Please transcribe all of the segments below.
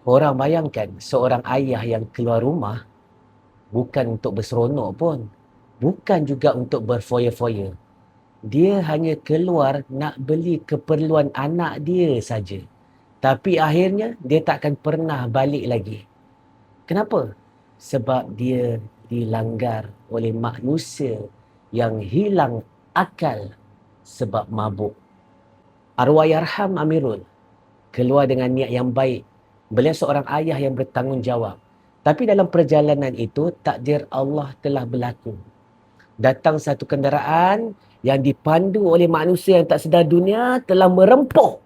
Korang bayangkan seorang ayah yang keluar rumah bukan untuk berseronok pun. Bukan juga untuk berfoya-foya. Dia hanya keluar nak beli keperluan anak dia saja. Tapi akhirnya dia takkan pernah balik lagi. Kenapa? Sebab dia dilanggar oleh manusia yang hilang akal sebab mabuk. Arwahyarham Amirul keluar dengan niat yang baik. Beliau seorang ayah yang bertanggungjawab. Tapi dalam perjalanan itu, takdir Allah telah berlaku. Datang satu kenderaan yang dipandu oleh manusia yang tak sedar dunia telah merempuh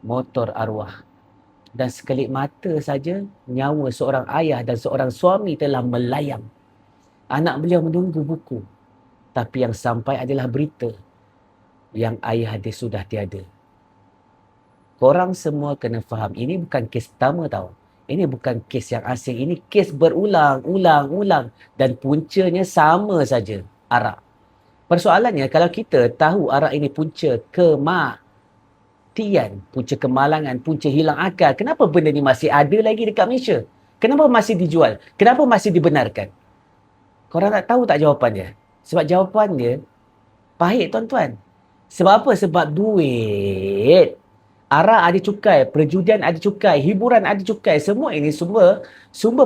motor arwah. Dan sekelip mata saja, nyawa seorang ayah dan seorang suami telah melayang. Anak beliau menunggu buku. Tapi yang sampai adalah berita yang ayah dia sudah tiada. Korang semua kena faham, ini bukan kes pertama tau. Ini bukan kes yang asing. Ini kes berulang-ulang-ulang. Dan puncanya sama saja, arak. Persoalannya, kalau kita tahu arak ini punca kematian, punca kemalangan, punca hilang akal, kenapa benda ni masih ada lagi dekat Malaysia? Kenapa masih dijual? Kenapa masih dibenarkan? Korang nak tahu tak jawapannya? Sebab jawapannya pahit, tuan-tuan. Sebab apa? Sebab duit. Arak ada cukai, perjudian ada cukai, hiburan ada cukai. Semua ini sumber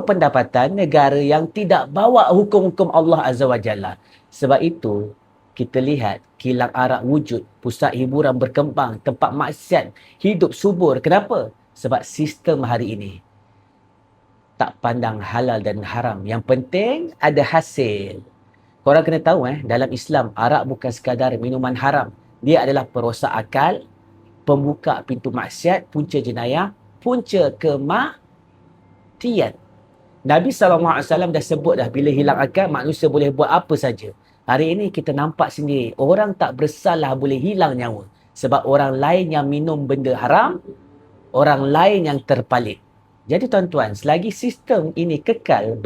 pendapatan negara yang tidak bawa hukum-hukum Allah Azza wa Jalla. Sebab itu, kita lihat kilang arak wujud, pusat hiburan berkembang, tempat maksiat hidup subur. Kenapa? Sebab sistem hari ini tak pandang halal dan haram. Yang penting ada hasil. Korang kena tahu dalam Islam, arak bukan sekadar minuman haram. Dia adalah perosak akal, pembuka pintu maksiat, punca jenayah, punca kematian. Nabi SAW dah sebut dah, bila hilang akal, manusia boleh buat apa saja. Hari ini kita nampak sendiri, orang tak bersalah boleh hilang nyawa. Sebab orang lain yang minum benda haram, orang lain yang terpalit. Jadi tuan-tuan, selagi sistem ini kekal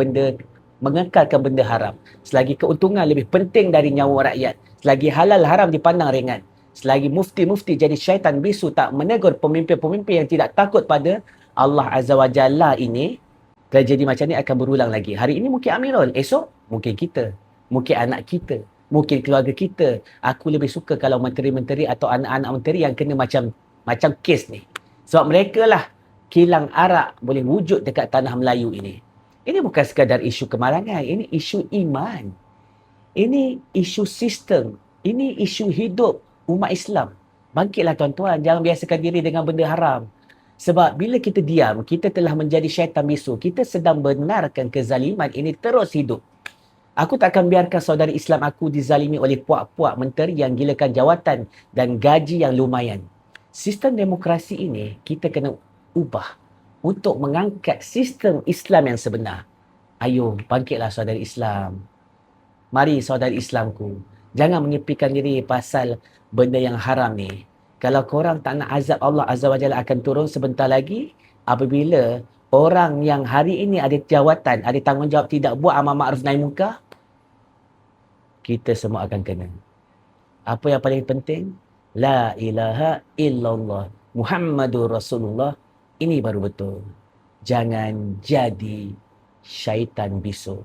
mengekalkan benda haram, selagi keuntungan lebih penting dari nyawa rakyat, selagi halal haram dipandang ringan, selagi mufti-mufti jadi syaitan bisu tak menegur pemimpin-pemimpin yang tidak takut pada Allah Azza wa Jalla ini, tragedi macam ni akan berulang lagi. Hari ini mungkin Amirul, esok mungkin kita, mungkin anak kita, mungkin keluarga kita. Aku lebih suka kalau menteri-menteri atau anak-anak menteri yang kena macam kes ni. Sebab mereka lah kilang arak boleh wujud dekat tanah Melayu ini. Ini bukan sekadar isu kemalangan, ini isu iman. Ini isu sistem, ini isu hidup umat Islam. Bangkitlah tuan-tuan, jangan biasakan diri dengan benda haram. Sebab bila kita diam, kita telah menjadi syaitan bisu. Kita sedang benarkan kezaliman ini terus hidup. Aku tak akan biarkan saudari Islam aku dizalimi oleh puak-puak menteri yang gilakan jawatan dan gaji yang lumayan. Sistem demokrasi ini kita kena ubah untuk mengangkat sistem Islam yang sebenar. Ayo, bangkitlah saudari Islam. Mari saudari Islamku, jangan menyepikan diri pasal benda yang haram ni. Kalau korang tak nak azab Allah Azza wa Jalla akan turun sebentar lagi, apabila orang yang hari ini ada jawatan, ada tanggungjawab tidak buat amal ma'ruf nahi munkar, kita semua akan kena. Apa yang paling penting? La ilaha illallah Muhammadur Rasulullah. Ini baru betul. Jangan jadi syaitan bisu.